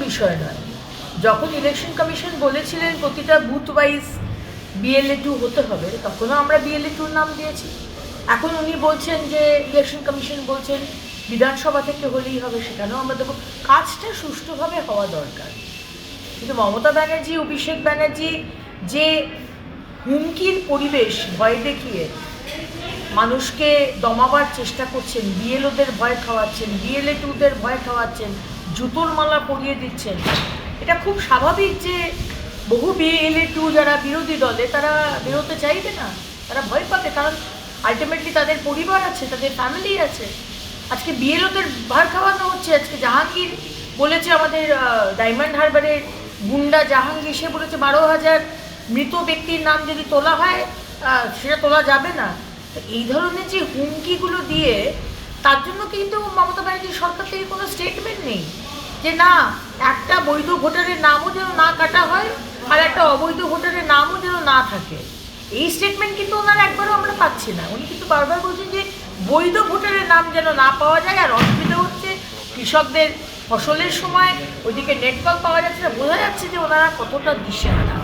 বিষয় নয়। যখন ইলেকশন কমিশন বলেছিলেন প্রতিটা বুথ ওয়াইজ BLA 2 হতে হবে, তখনও আমরা BLA 2 নাম দিয়েছি। এখন উনি বলছেন যে ইলেকশন কমিশন বলছেন বিধানসভা থেকে হলেই হবে, সেখানেও আমরা দেবো। কাজটা সুষ্ঠুভাবে হওয়া দরকার। কিন্তু মমতা ব্যানার্জি, অভিষেক ব্যানার্জি যে হুমকির পরিবেশ ভয় দেখিয়ে মানুষকে দমাবার চেষ্টা করছেন, BLOদের ভয় খাওয়াচ্ছেন, BLA 2দের ভয় খাওয়াচ্ছেন, জুতোর মালা পরিয়ে দিচ্ছেন, এটা খুব স্বাভাবিক যে বহু BLA 2 যারা বিরোধী দলে তারা বেরোতে চাইবে না, তারা ভয় পাবে। কারণ আলটিমেটলি তাদের পরিবার আছে, তাদের ফ্যামিলি আছে। আজকে BLOদের ভার খাওয়ানো হচ্ছে। আজকে জাহাঙ্গীর বলেছে, আমাদের ডায়মন্ড হারবারের গুন্ডা জাহাঙ্গীর, সে বলেছে 12,000 মৃত ব্যক্তির নাম যদি তোলা হয় সেটা তোলা যাবে না। এই ধরনের যে হুমকিগুলো দিয়ে, তার জন্য কিন্তু মমতা ব্যানার্জির সরকার থেকে কোনো স্টেটমেন্ট নেই যে না, একটা বৈধ ভোটারের নামও যেন না কাটা হয় আর একটা অবৈধ ভোটারের নামও যেন না থাকে। এই স্টেটমেন্ট কিন্তু ওনার একবারও আমরা পাচ্ছি না। উনি কিন্তু বারবার বলছেন যে বৈধ ভোটারের নাম যেন না পাওয়া যায়। আর অসুবিধা হচ্ছে কৃষকদের ফসলের সময় ওইদিকে নেটওয়ার্ক পাওয়া যাচ্ছে না। বোঝা যাচ্ছে যে ওনারা কতটা দিশেহারা।